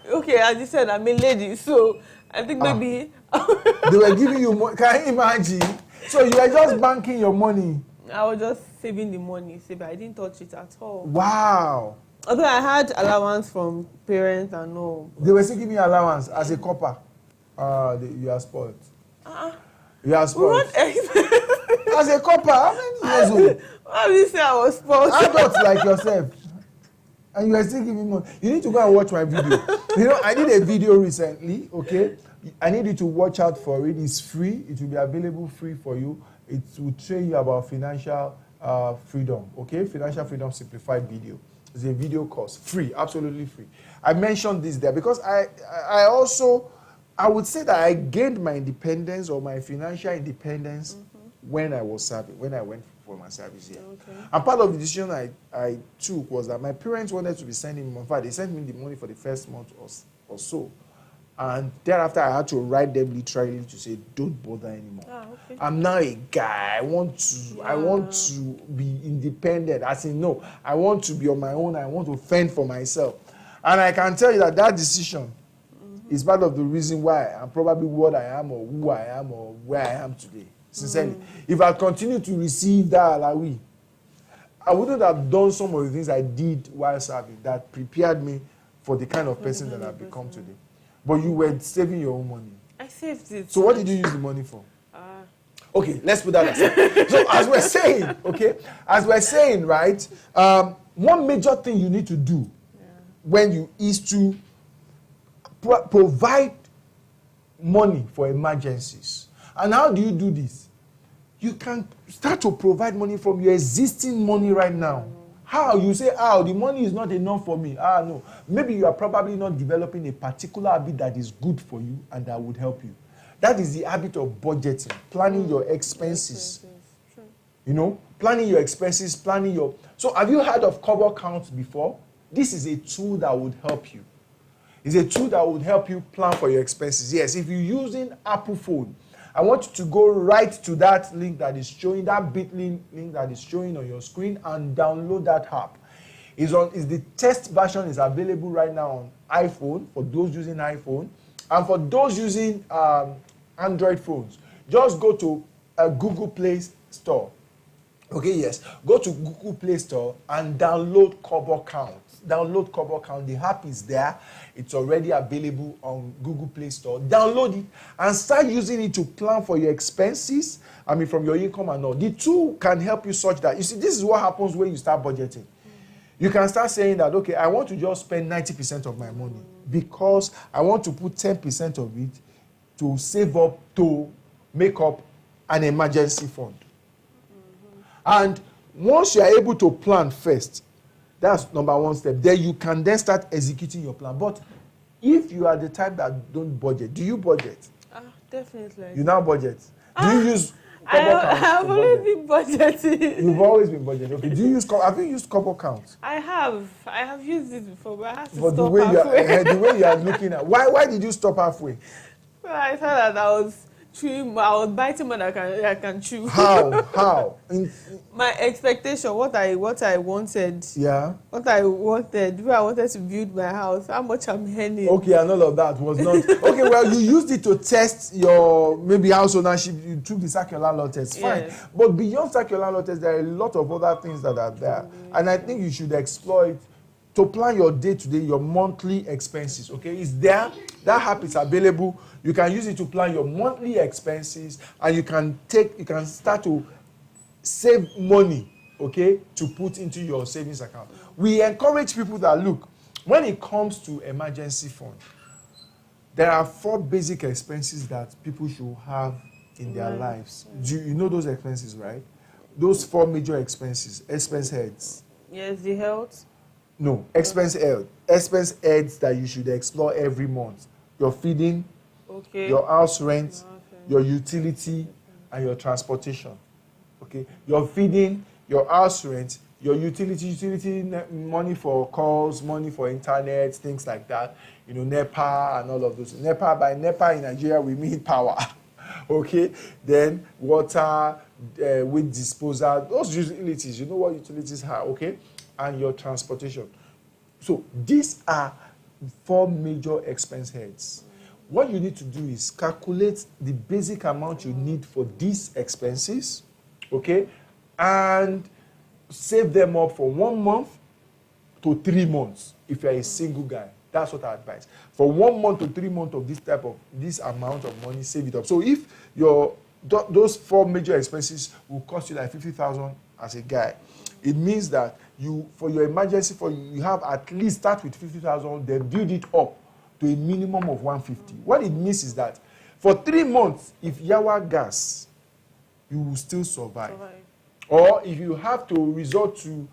Okay, as you said, I'm a lady, so I think maybe... They were giving you money. Can you imagine? So you were just banking your money? I was just saving the money, but I didn't touch it at all. Wow. Although I had allowance from parents and all. They were still giving you allowance as a copper. You are spoiled. You are spoiled. As a copper, how many years old? Why would you say I was spoiled? Adults like yourself. And you are still giving money. You need to go and watch my video. You know, I did a video recently, okay? I need you to watch out for it. It's free. It will be available free for you. It will train you about financial freedom, okay? Financial Freedom Simplified video. It's a video course. Free, absolutely free. I mentioned this there because I would say that I gained my independence or my financial independence when I was serving, when I went for my service here. Okay. And part of the decision I took was that my parents wanted to be sending me money. In fact, they sent me the money for the first month or so. And thereafter, I had to write them literally to say, don't bother anymore. Okay. I'm now a guy. I want to be independent. I say, no, I want to be on my own. I want to fend for myself. And I can tell you that decision is part of the reason why I'm probably what I am or who I am or where I am today. Sincerely. If I continue to receive that alawi, I wouldn't have done some of the things I did while serving that prepared me for the kind of person that I've become today. But you were saving your own money. I saved it. So what did you use the money for? Okay, let's put that aside. So as we're saying, right, one major thing you need to do is to provide money for emergencies. And how do you do this? You can start to provide money from your existing money right now. How? You say, the money is not enough for me. No. Maybe you are probably not developing a particular habit that is good for you and that would help you. That is the habit of budgeting, planning your expenses. Sure. You know, planning your expenses, So have you heard of cover count before? This is a tool that would help you. It's a tool that would help you plan for your expenses. Yes, if you're using Apple phone, I want you to go right to that link that is showing, that bit.ly link that is showing on your screen and download that app. The test version is available right now on iPhone for those using iPhone. And for those using Android phones, just go to a Google Play Store. Okay, yes. Go to Google Play Store and download Kobo Count. Download Kobo Count. The app is there. It's already available on Google Play Store. Download it and start using it to plan for your expenses. I mean, from your income and all. The tool can help you such that, you see, this is what happens when you start budgeting. You can start saying that, okay, I want to just spend 90% of my money because I want to put 10% of it to save up to make up an emergency fund. And once you are able to plan first, that's number one step. Then you can then start executing your plan. But if you are the type that don't budget, do you budget? Definitely. You now budget. Do you use I have always been budgeting. You've always been budgeting. Okay. Do you use? Have you used Kobo Count? I have used it before, but I had to but stop halfway. The way you are looking at, why did you stop halfway? Well, I thought that I was biting more than I can chew. How? My expectation, what I wanted. Yeah. What I wanted, where I wanted to build my house, how much I'm earning. Okay, and all of that was not. Okay, well, you used it to test your maybe house ownership. You took the circular law test, fine. Yes. But beyond circular law test, there are a lot of other things that are there, and I think you should explore it to plan your day-to-day, your monthly expenses. Okay, it's there. That app is available. You can use it to plan your monthly expenses, and you can start to save money, okay, to put into your savings account. We encourage people that, look, when it comes to emergency fund, there are 4 basic expenses that people should have in their lives. Do you know those expenses, right? Those 4 major expenses, expense heads. Yes, the health. No, expense heads that you should explore every month. Your feeding, your house rent, your utility, and your transportation. Okay, your feeding, your house rent, your utility money for calls, money for internet, things like that. You know, NEPA and all of those. By NEPA in Nigeria, we mean power. Okay, then water, with disposal, those utilities. You know what utilities are, okay? And your transportation. So these are 4 major expense heads. What you need to do is calculate the basic amount you need for these expenses, okay, and save them up for 1 month to 3 months if you're a single guy. That's what I advise. For 1 month to 3 months of this amount of money, save it up. So if those 4 major expenses will cost you like 50,000 as a guy, it means that for your emergency fund, you have at least start with 50,000, then build it up to a minimum of 150. What it means is that for 3 months, if yawa gas, you will still survive. Or if you have to resort to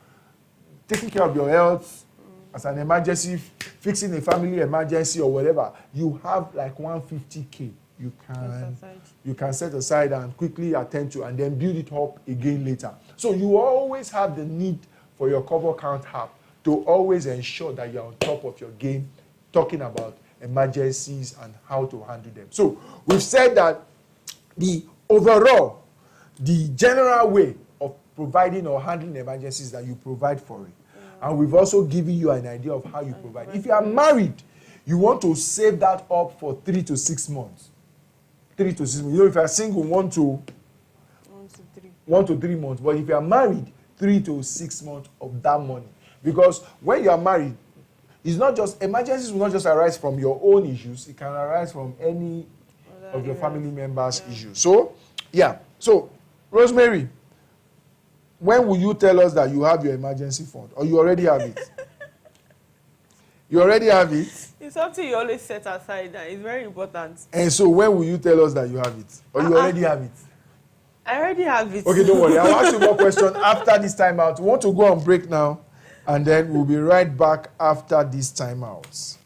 taking care of your health as an emergency, fixing a family emergency or whatever, you have like 150K. You can set aside and quickly attend to and then build it up again later. So you always have the need for your Kobo Count app to always ensure that you're on top of your game, talking about emergencies and how to handle them. So we've said that the general way of providing or handling emergencies that you provide for it. And we've also given you an idea of how you provide. If you are married, you want to save that up for 3 to 6 months. 3 to 6 months. You know, if you are single, 1 to 3 months. But if you are married, 3 to 6 months of that money. Because when you are married, it's not just, emergencies will not just arise from your own issues. It can arise from any of your family members' issues. So, yeah. So, Rosemary, when will you tell us that you have your emergency fund? Or you already have it? You already have it? It's something you always set aside. That is very important. And so when will you tell us that you have it? Or you already have it? I already have it. Okay, don't worry. I'll ask you more questions after this time out. We want to go on break now, and then we'll be right back after this time out.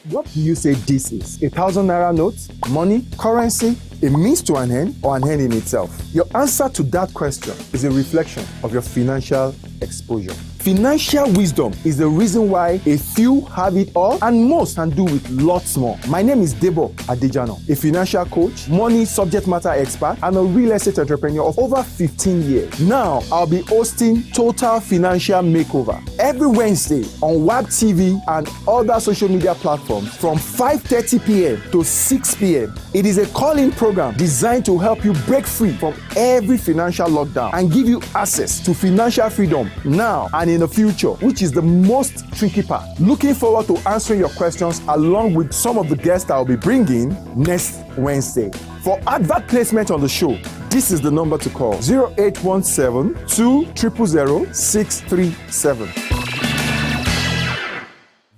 What do you say this is? 1,000 naira note, money, currency, a means to an end, or an end in itself? Your answer to that question is a reflection of your financial exposure. Financial wisdom is the reason why a few have it all and most can do with lots more. My name is Debo Adejana, a financial coach, money subject matter expert, and a real estate entrepreneur of over 15 years. Now, I'll be hosting Total Financial Makeover every Wednesday on WAP TV and other social media platforms from 5:30 p.m. to 6 p.m. It is a call-in program designed to help you break free from every financial lockdown and give you access to financial freedom now and in the future, which is the most tricky part. Looking forward to answering your questions along with some of the guests I will be bringing next Wednesday. For advert placement on the show, this is the number to call: 0817-200-637.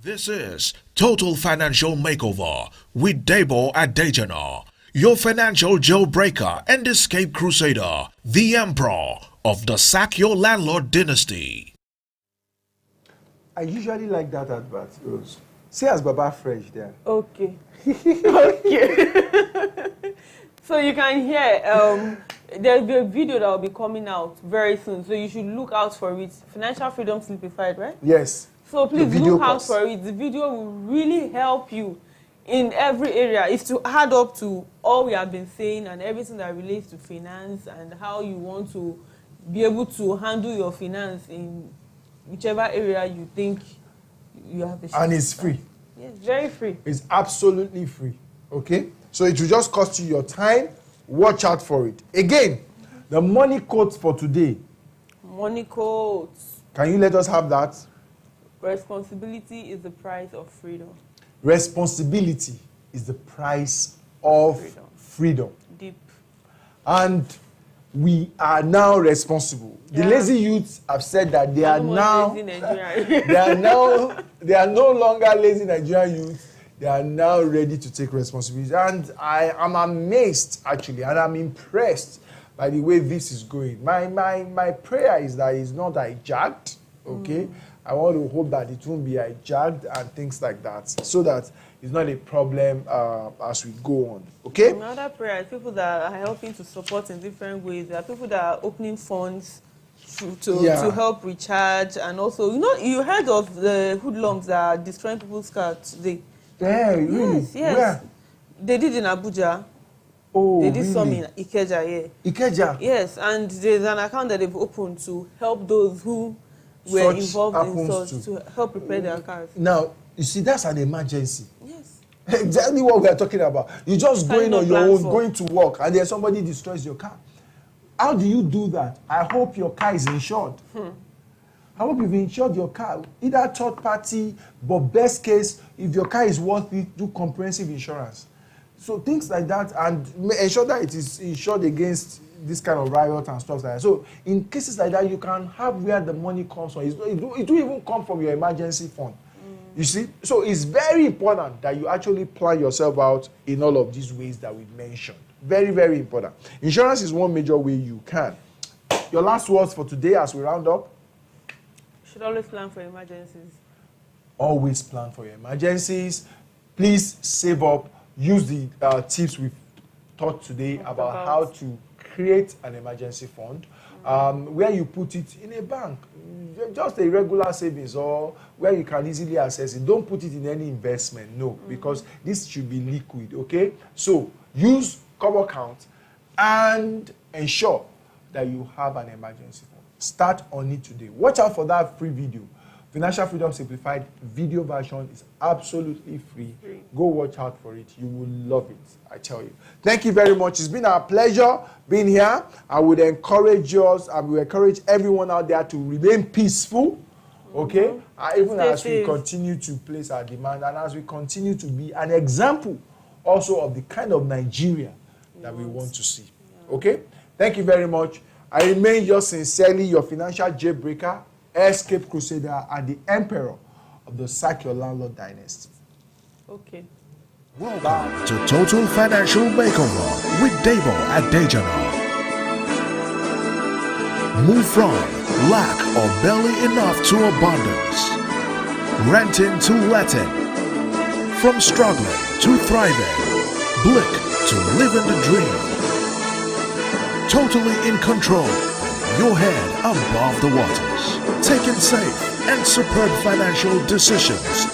This is Total Financial Makeover with Debo Adejana, your financial jailbreaker and escape crusader, the emperor of the Sack Your Landlord dynasty. I usually like that advert. Say as Baba Fresh there. Okay. Okay. So you can hear there'll be a video that will be coming out very soon. So you should look out for it. Financial Freedom Simplified, right? Yes. So please look out for it. The video will really help you in every area. It's to add up to all we have been saying and everything that relates to finance and how you want to be able to handle your finance in whichever area you think you have the. And it's free. Yes, very free. It's absolutely free. Okay? So it will just cost you your time. Watch out for it. Again, the money quote for today. Money quotes. Can you let us have that? Responsibility is the price of freedom. Responsibility is the price of freedom. Deep. And we are now responsible. The lazy youths have said that they are now they are no longer lazy Nigerian youths. They are now ready to take responsibility. And I am amazed, actually, and I'm impressed by the way this is going. My prayer is that it's not hijacked, okay? I want to hope that it won't be hijacked and things like that, so that it's not a problem as we go on, okay? Another prayer is people that are helping to support in different ways. There are people that are opening funds to help recharge, and also, you heard of the hoodlums that are destroying people's cars today. Yeah, really? Yes. Where? They did in Abuja. Oh, they did really? some in Ikeja, yeah. Ikeja? Yes, and there's an account that they've opened to help those who were involved in such, to help repair their cars. Now, you see, that's an emergency. Yes. Exactly what we are talking about. You just going on your own, going to work, and then somebody destroys your car. How do you do that? I hope your car is insured. I hope you've insured your car, either third party, but best case, if your car is worth it, do comprehensive insurance. So things like that, and ensure that it is insured against this kind of riot and stuff like that. So in cases like that, you can have where the money comes from. It don't even come from your emergency fund. You see? So it's very important that you actually plan yourself out in all of these ways that we mentioned. Very, very important. Insurance is one major way you can. Your last words for today as we round up? Should always plan for emergencies. Always plan for your emergencies. Please save up. Use the tips we've taught today about how to create an emergency fund. Where you put it in a bank, just a regular savings, or where you can easily access it. Don't put it in any investment, no, because this should be liquid, okay? So use cover account and ensure that you have an emergency fund. Start on it today. Watch out for that free video. Financial Freedom Simplified video version is absolutely free. Go watch out for it. You will love it, I tell you. Thank you very much. It's been our pleasure being here. I would encourage everyone out there to remain peaceful, okay? Even as we continue to place our demand and as we continue to be an example also of the kind of Nigeria that we want to see, okay? Thank you very much. I remain yours sincerely, your financial jailbreaker, escape crusader, and the emperor of the Sack Your Landlord dynasty. Okay. Welcome to Total Financial Makeover with Debo Adejana. Move from lack or barely enough to abundance. Renting to letting. From struggling to thriving. Blick to living the dream. Totally in control, your head above the waters, taking safe and superb financial decisions